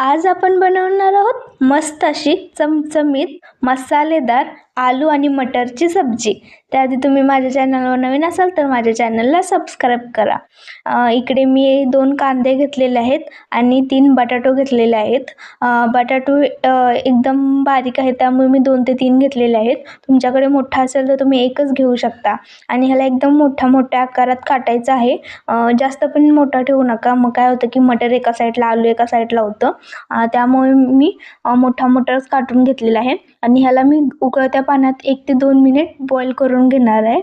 आज आपण बनवणार आहोत मस्त अशी चमचमीत मसालेदार आलू आणि मटरची सब्जी। त्याआधी तुम्ही माझ्या चॅनलवर नवीन असाल तर माझ्या चॅनलला सबस्क्राईब करा। इकडे मी 2 कांदे घेतलेले आहेत आणि 3 बटाटो घेतलेले आहेत। बटाटो एकदम बारीक आहे त्यामुळे मी 2 ते 3 घेतलेले आहेत। तुमच्याकडे मोठा असेल तर तुम्ही एकच घेऊ शकता आणि ह्याला एकदम मोठ्या आकारात काटायचं आहे। जास्त पण मोठा ठेवू नका, मग काय होतं की मटर एका साईडला आलू एका साईडला होतं। त्यामुळे मी मोठाच काटून घेतलेला आहे आणि ह्याला मी उकळत्या पाण्यात 1 ते 2 मिनिट बॉईल करून घेणार आहे।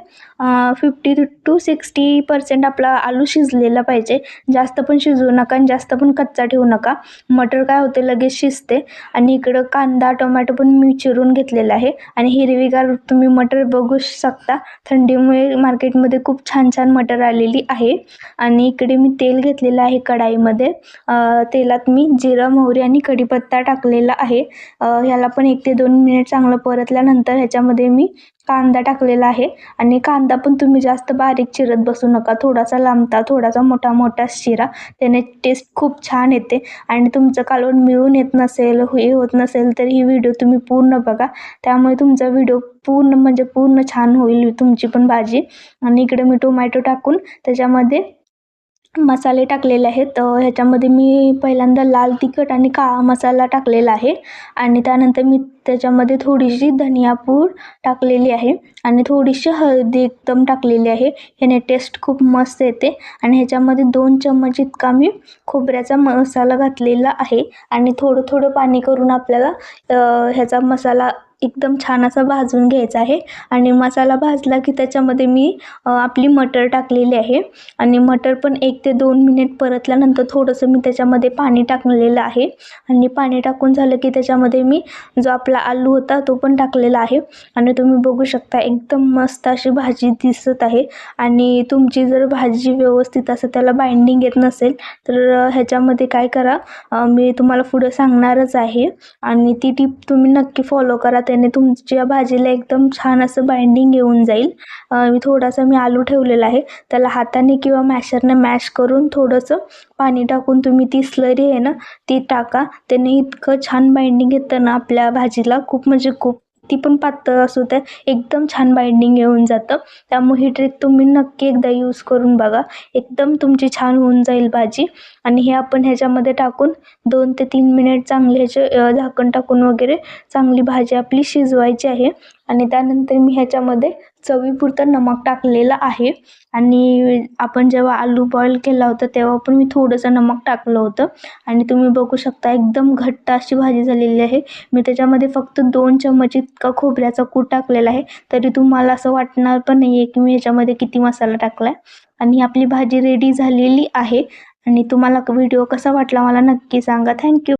50 to 60% आपला आलू शिजलेला पाहिजे। जास्त पण शिजवू नका आणि जास्त पण कच्चा ठेवू नका, मटर काय होते लगेच शिजते। आणि इकडं कांदा टोमॅटो पण मी चिरून घेतलेला आहे आणि हिरवीगार तुम्ही मटर बघू शकता, थंडीमुळे मार्केटमध्ये खूप छान मटर आलेली आहे। आणि इकडे मी तेल घेतलेलं आहे कढाईमध्ये। तेलात मी जिरं मोहरी आणि कढीपत्ता टाकलेला आहे। ह्याला पण 1 ते 2 मिनिट चांगलं परतल्यानंतर ह्याच्यामध्ये मी कांदा टाकलेला आहे आणि कांदा पण तुम्ही जास्त बारीक चिरत बसू नका, थोडासा लांबता थोडासा मोठा चिरा, त्याने टेस्ट खूप छान येते। आणि तुमचं कालवण मिळून येत नसेल हे होत नसेल तर ही व्हिडिओ तुम्ही पूर्ण बघा, त्यामुळे तुमचा व्हिडिओ पूर्ण छान होईल तुमची पण भाजी। आणि इकडे मी टोमॅटो टाकून त्याच्यामध्ये मसाले टाकलेले आहेत। ह्याच्यामध्ये मी पहिल्यांदा लाल तिखट आणि काळा मसाला टाकलेला आहे आणि त्यानंतर मी त्याच्यामध्ये थोडीशी धनियापूड टाकलेली आहे आणि थोडीशी हळदी एकदम टाकलेली आहे। ह्याने टेस्ट खूप मस्त येते। आणि ह्याच्यामध्ये 2 चम्मच इतका मी खोबऱ्याचा मसाला घातलेला आहे आणि थोडं पाणी करून आपल्याला ह्याचा मसाला एकदम छान असा भाजून घ्यायचा आहे। आणि मसाला भाजला की त्याच्यामध्ये मी आपली मटर टाकलेली आहे आणि मटर पण 1 ते 2 मिनिट परतल्यानंतर थोडंसं मी त्याच्यामध्ये पाणी टाकलेलं आहे आणि पाणी टाकून झालं की त्याच्यामध्ये मी जो आपला आलू होता तो पण टाकलेला आहे आणि तुम्ही बघू शकता एकदम मस्त अशी भाजी दिसत आहे। आणि तुमची जर भाजी व्यवस्थित असं त्याला बाइंडिंग येत नसेल तर ह्याच्यामध्ये काय करा, मी तुम्हाला पुढे सांगणारच आहे आणि ती टिप तुम्ही नक्की फॉलो करा, त्याने तुमच्या भाजीला एकदम छान असं बाइंडिंग येऊन जाईल। थोडासा मी आलू ठेवलेला आहे, त्याला हाताने किंवा मॅशरने मॅश करून थोडंसं पाणी टाकून तुम्ही ती स्लरी आहे ना ती टाका, त्याने इतकं छान बाइंडिंग येतं ना आपल्या भाजीला, खूप ती पण पातळ असू द्या एकदम छान बाइंडिंग येऊन जातं। त्यामुळे ही ट्रिक तुम्ही नक्की एकदा यूज करून बघा, एकदम तुमची छान होऊन जाईल भाजी। आणि हे आपण ह्याच्यामध्ये टाकून 2 ते 3 मिनिट चांगले ह्याचे झाकण टाकून वगैरे चांगली भाजी आपली शिजवायची आहे। आणि त्यानंतर मी ह्याच्यामध्ये चवीपुरतं नमक टाकलेलं आहे आणि आपण जेव्हा आलू बॉईल केला होता तेव्हा पण मी थोडंसं नमक टाकलं होतं आणि तुम्ही बघू शकता एकदम घट्ट अशी भाजी झालेली आहे। मी त्याच्यामध्ये फक्त 2 चम्मच इतका खोबऱ्याचा कूट टाकलेला आहे, तरी तुम्हाला असं वाटणार पण नाही आहे की मी ह्याच्यामध्ये किती मसाला टाकला आहे। आणि आपली भाजी रेडी झालेली आहे। आणि तुम्हाला व्हिडिओ कसा वाटला मला नक्की सांगा। थँक्यू।